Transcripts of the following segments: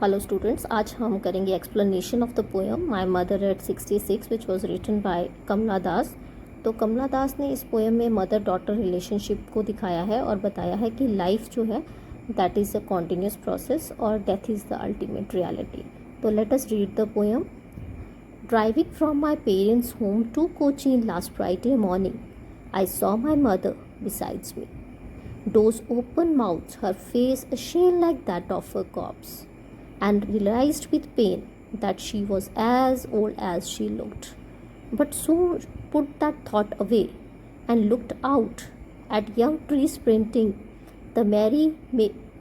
Hello students, आज हम करेंगे explanation of the poem my mother at 66 which was written by Kamala Das. तो कमला दास ने इस पोएम में मदर डॉटर रिलेशनशिप को दिखाया है और बताया है कि लाइफ जो है that is a continuous process और death is the ultimate reality. तो let us read the poem. Driving from my parents home to Cochin last Friday morning, I saw my mother besides me. Doors open mouth, her face ashen like that of a corpse, and realized with pain that she was as old as she looked. But soon put that thought away and looked out at young trees sprinting, the merry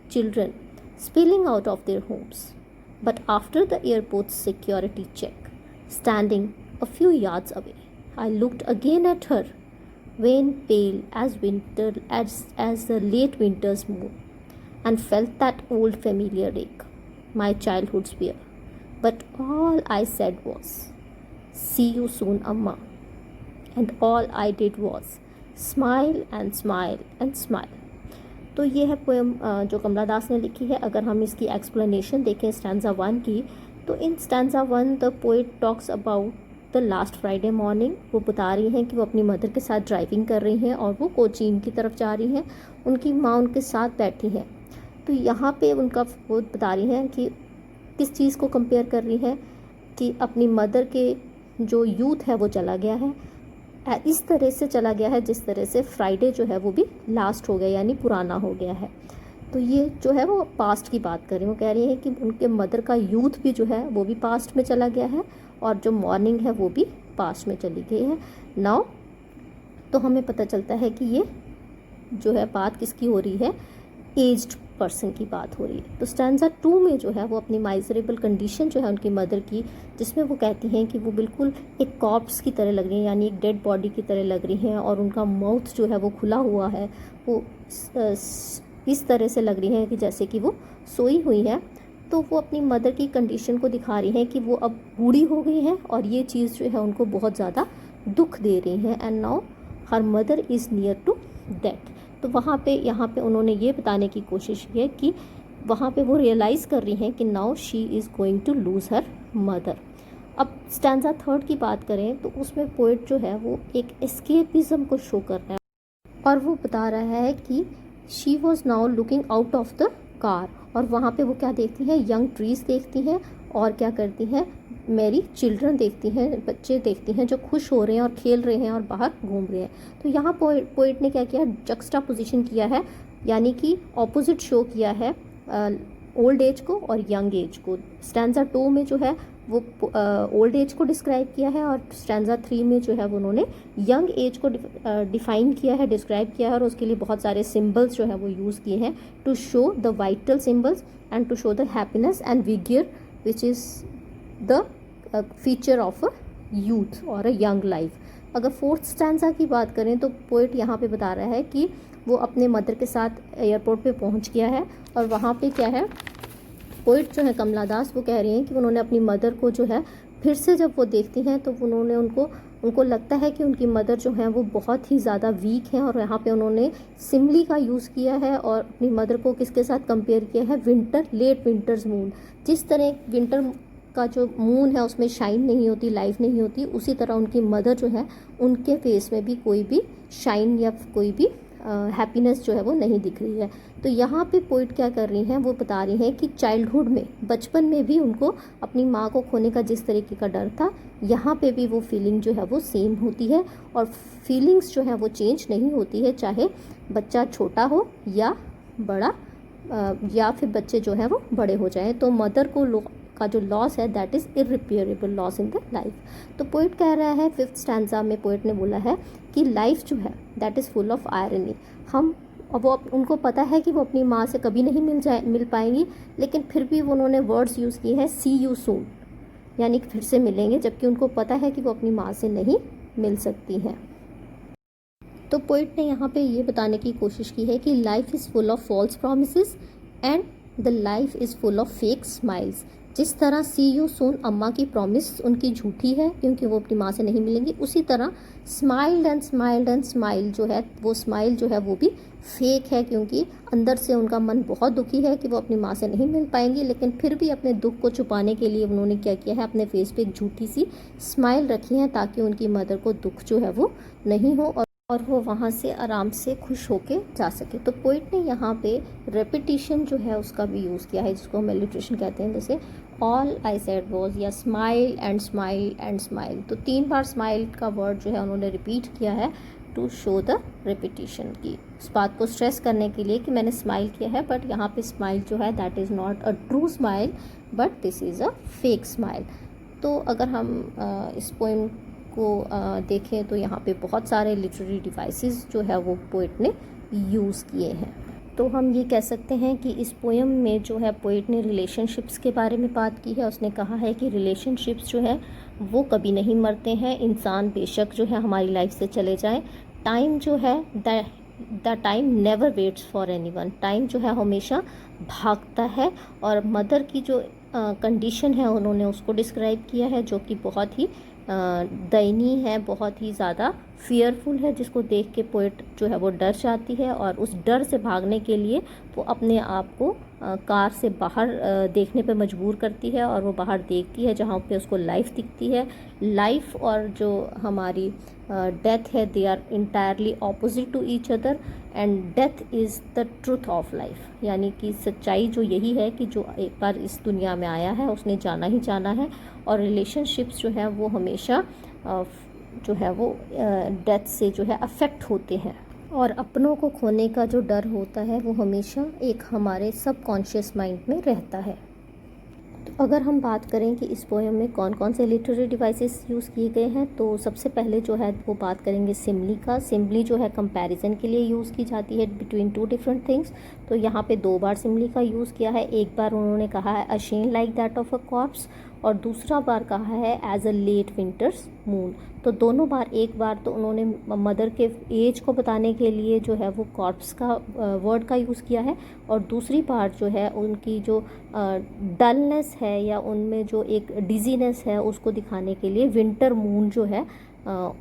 children spilling out of their homes. But after the airport's security check, standing a few yards away, I looked again at her, wan pale as winter as the late winter's moon, and felt that old familiar ache, my childhood's fear. But all I said was, "See you soon, Amma." And all I did was smile and smile and smile. तो ये है poem जो कमला दास ने लिखी है। अगर हम इसकी एक्सप्लेनेशन देखें स्टैंजा 1 की, तो इन stanza 1 the poet talks about the last Friday morning. वो बता रही हैं कि वो अपनी मदर के साथ ड्राइविंग कर रही हैं और वो कोचीन की तरफ जा रही हैं। उनकी माँ उनके साथ बैठी हैं। तो यहाँ पे उनका वो बता रही हैं कि किस चीज़ को कंपेयर कर रही हैं कि अपनी मदर के जो यूथ है वो चला गया है, इस तरह से चला गया है जिस तरह से फ्राइडे जो है वो भी लास्ट हो गया, यानी पुराना हो गया है। तो ये जो है वो पास्ट की बात कर रही हैं। वो कह रही हैं कि उनके मदर का यूथ भी जो है वो भी पास्ट में चला गया है और जो मॉर्निंग है वो भी पास्ट में चली गई है। नाउ तो हमें पता चलता है कि ये जो है बात किसकी हो रही है, एज्ड पर्सन की बात हो रही है। तो स्टैंजा 2 में जो है वो अपनी माइजरेबल कंडीशन जो है उनकी मदर की, जिसमें वो कहती हैं कि वो बिल्कुल एक कॉर्प्स की तरह लग रही हैं, यानी एक डेड बॉडी की तरह लग रही हैं, और उनका माउथ जो है वो खुला हुआ है, वो इस तरह से लग रही हैं कि जैसे कि वो सोई हुई हैं। तो वो अपनी मदर की कंडीशन को दिखा रही हैं कि वो अब बूढ़ी हो गई हैं और ये चीज़ जो है उनको बहुत ज़्यादा दुख दे रही हैं। And now her mother is near to death. तो वहाँ पे यहाँ पे उन्होंने ये बताने की कोशिश की है कि वहाँ पे वो रियलाइज़ कर रही हैं कि now she is going to lose her mother. अब स्टैंजा 3 की बात करें तो उसमें पोइट जो है वो एक एस्केपिज्म को शो कर रहा है और वो बता रहा है कि she was now looking out of the car, और वहाँ पे वो क्या देखती हैं, यंग ट्रीज देखती हैं और क्या करती हैं, मेरी चिल्ड्रन देखती हैं, बच्चे देखती हैं जो खुश हो रहे हैं और खेल रहे हैं और बाहर घूम रहे हैं। तो यहाँ पोइट ने क्या किया, जक्स्टा पोजिशन किया है, यानी कि ऑपोजिट शो किया है ओल्ड एज को और यंग एज को। स्टैंजा 2 में जो है वो ओल्ड एज को डिस्क्राइब किया है और स्टैंजा 3 में जो है वो उन्होंने यंग एज को डिफाइन किया है, डिस्क्राइब किया है, और उसके लिए बहुत सारे सिंबल्स जो है वो यूज़ किए हैं to show the vital symbols and to show the happiness and vigour which is the feature of a youth और अ यंग लाइफ। अगर 4th स्टैंजा की बात करें तो पोइट यहाँ पे बता रहा है कि वो अपने मदर के साथ एयरपोर्ट पे पहुँच गया है और वहाँ पे क्या है, पोइट जो है कमला दास वो कह रही हैं कि उन्होंने अपनी मदर को जो है फिर से जब वो देखती हैं तो उन्होंने उनको लगता है कि उनकी मदर जो है वो बहुत ही ज़्यादा वीक हैं, और यहाँ पे उन्होंने सिमली का यूज़ किया है और अपनी मदर को किसके साथ कंपेयर किया है, विंटर, लेट विंटर्स मून। जिस तरह विंटर का जो मून है उसमें शाइन नहीं होती, लाइफ नहीं होती, उसी तरह उनकी मदर जो है उनके फेस में भी कोई भी शाइन या कोई भी हैप्पीनेस जो है वो नहीं दिख रही है। तो यहाँ पे पोइट क्या कर रही हैं, वो बता रही हैं कि चाइल्डहुड में, बचपन में भी उनको अपनी माँ को खोने का जिस तरीके का डर था, यहाँ पे भी वो फीलिंग जो है वो सेम होती है, और फीलिंग्स जो है वो चेंज नहीं होती है, चाहे बच्चा छोटा हो या बड़ा, या फिर बच्चे जो है वो बड़े हो जाएं। तो मदर का जो लॉस है that is irreparable loss in the life. तो पोइट कह रहा है 5th स्टैंजा में पोइट ने बोला है कि लाइफ जो है that is full of irony. वो उनको पता है कि वो अपनी माँ से कभी नहीं मिल पाएंगी, लेकिन फिर भी उन्होंने वर्ड्स यूज़ किए हैं, सी यू सून, यानी कि फिर से मिलेंगे, जबकि उनको पता है कि वो अपनी माँ से नहीं मिल सकती हैं। तो पोइट ने यहाँ पे ये बताने की कोशिश की है कि life is full of false promises and the life is full of fake smiles, जिस तरह सी यू सून अम्मा की प्रॉमिस उनकी झूठी है क्योंकि वो अपनी माँ से नहीं मिलेंगी, उसी तरह स्माइल्ड एंड स्माइल जो है वो स्माइल जो है वो भी फेक है, क्योंकि अंदर से उनका मन बहुत दुखी है कि वो अपनी माँ से नहीं मिल पाएंगी, लेकिन फिर भी अपने दुख को छुपाने के लिए उन्होंने क्या किया है, अपने फेस पे एक झूठी सी स्माइल रखी है ताकि उनकी मदर को दुख जो है वो नहीं हो और वो वहाँ से आराम से खुश होके जा सके। तो पोइट ने यहाँ पे रेपिटिशन जो है उसका भी यूज़ किया है, जिसको हम एलिट्रेशन कहते हैं, जैसे ऑल आई सेड वॉज या smile and smile and smile. तो 3 बार स्माइल का वर्ड जो है उन्होंने रिपीट किया है टू शो द रेपिटिशन की, इस बात को स्ट्रेस करने के लिए कि मैंने स्माइल किया है, बट यहाँ पे स्माइल जो है that is not a true smile but this is a fake smile. तो अगर हम इस पोइम को देखें तो यहाँ पे बहुत सारे लिटरेरी डिवाइसेस जो है वो पोइट ने यूज़ किए हैं। तो हम ये कह सकते हैं कि इस पोएम में जो है पोइट ने रिलेशनशिप्स के बारे में बात की है। उसने कहा है कि रिलेशनशिप्स जो है वो कभी नहीं मरते हैं, इंसान बेशक जो है हमारी लाइफ से चले जाएं, टाइम जो है the time never waits for anyone, time जो है हमेशा भागता है। और मदर की जो कंडीशन है उन्होंने उसको डिस्क्राइब किया है जो कि बहुत ही दयनीय है, बहुत ही ज़्यादा फियरफुल है, जिसको देख के पोइट जो है वो डर जाती है और उस डर से भागने के लिए वो अपने आप को कार से बाहर देखने पे मजबूर करती है और वो बाहर देखती है जहाँ पे उसको लाइफ दिखती है। लाइफ और जो हमारी डेथ है they are entirely opposite to each other and death is the truth of life, यानी कि सच्चाई जो यही है कि जो एक बार इस दुनिया में आया है उसने जाना ही जाना है। और रिलेशनशिप्स जो है वो हमेशा जो है वो डेथ से जो है अफेक्ट होते हैं और अपनों को खोने का जो डर होता है वो हमेशा एक हमारे सबकॉन्शियस माइंड में रहता है। तो अगर हम बात करें कि इस पोएम में कौन कौन से लिटरेरी डिवाइसेस यूज़ किए गए हैं, तो सबसे पहले जो है वो बात करेंगे सिमली का। सिमली जो है कंपैरिजन के लिए यूज़ की जाती है बिटवीन 2 डिफरेंट थिंग्स। तो यहाँ पे 2 बार सिमली का यूज़ किया है। एक बार उन्होंने कहा है ashen like that of a corpse और दूसरा बार कहा है as a late winter's moon. तो दोनों बार, एक बार तो उन्होंने मदर के एज को बताने के लिए जो है वो कॉर्प्स का वर्ड का यूज़ किया है और दूसरी बार जो है उनकी जो डलनेस है या उनमें जो एक डिजीनेस है उसको दिखाने के लिए विंटर मून जो है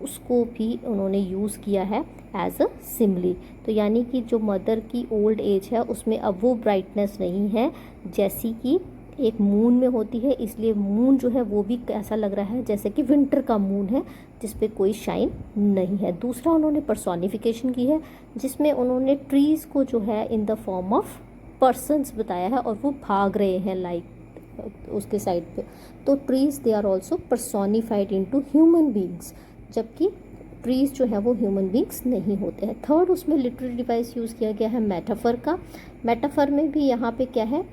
उसको भी उन्होंने यूज़ किया है एज अ सिमली। तो यानी कि जो मदर की ओल्ड एज है उसमें अब वो ब्राइटनेस नहीं है जैसी कि एक मून में होती है, इसलिए मून जो है वो भी ऐसा लग रहा है जैसे कि विंटर का मून है जिस पे कोई शाइन नहीं है। दूसरा उन्होंने पर्सोनिफिकेशन की है जिसमें उन्होंने ट्रीज़ को जो है in the form of persons बताया है और वो भाग रहे हैं लाइक उसके साइड पे। तो trees they are also personified into human beings, जबकि ट्रीज़ जो है वो ह्यूमन बींग्स नहीं होते हैं। थर्ड उसमें लिटरेरी डिवाइस यूज़ किया गया है मेटाफर का। मेटाफर में भी यहाँ पे क्या है,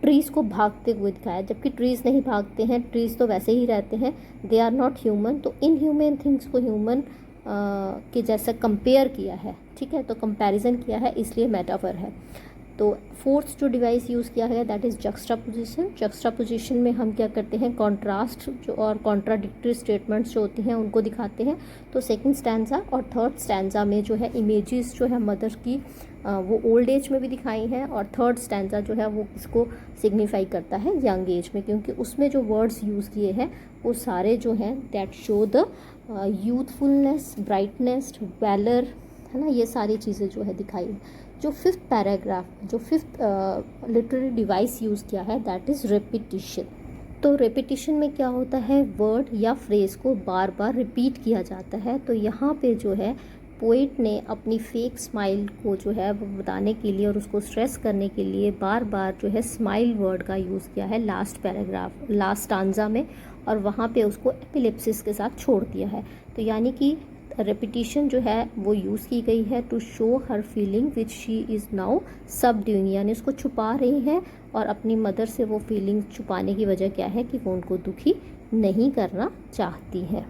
ट्रीज़ को भागते हुए दिखाया, जबकि ट्रीज़ नहीं भागते हैं, ट्रीज़ तो वैसे ही रहते हैं, दे आर नॉट ह्यूमन। तो इन ह्यूमन थिंग्स को ह्यूमन के जैसा कंपेयर किया है, ठीक है, तो कंपैरिजन किया है, इसलिए मेटाफर है। तो फोर्थ जो डिवाइस यूज़ किया है दैट इज़ जक्स्टापोजिशन। जक्स्टापोजिशन में हम क्या करते हैं, कॉन्ट्रास्ट जो और कॉन्ट्राडिक्टरी स्टेटमेंट्स जो होती हैं उनको दिखाते हैं। तो सेकंड स्टैंजा और थर्ड स्टैंजा में जो है इमेजेस जो है मदर की वो ओल्ड एज में भी दिखाई हैं और थर्ड स्टैंजा जो है वो इसको सिग्निफाई करता है यंग एज में, क्योंकि उसमें जो वर्ड्स यूज़ किए हैं वो सारे जो हैं that show the youthfulness, brightness, valour, है ना, ये सारी चीज़ें जो है दिखाई हैं। जो फिफ्थ पैराग्राफ, जो फिफ्थ लिटरेरी डिवाइस यूज़ किया है दैट इज़ रेपिटिशन। तो रेपिटिशन में क्या होता है, वर्ड या फ्रेज़ को बार बार रिपीट किया जाता है। तो यहाँ पे जो है पोइट ने अपनी फेक स्माइल को जो है वो बताने के लिए और उसको स्ट्रेस करने के लिए बार बार जो है स्माइल वर्ड का यूज़ किया है लास्ट पैराग्राफ, लास्ट स्टांजा में, और वहाँ पे उसको एपिलेप्सिस के साथ छोड़ दिया है। तो यानी कि रेपिटिशन जो है वो यूज़ की गई है to show her feeling which she is now subduing, यानी उसको छुपा रही है और अपनी मदर से वो फीलिंग छुपाने की वजह क्या है कि वो उनको दुखी नहीं करना चाहती है।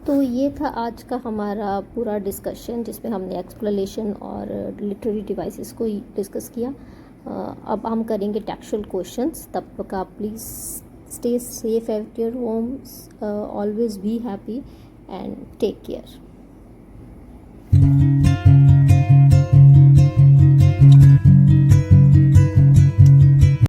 तो ये था आज का हमारा पूरा डिस्कशन जिसमें हमने एक्सप्लेनेशन और लिटरेरी डिवाइसेस को डिस्कस किया। अब हम करेंगे टेक्सचुअल क्वेश्चंस। तब तक आप please stay safe at your homes, always be happy and take care.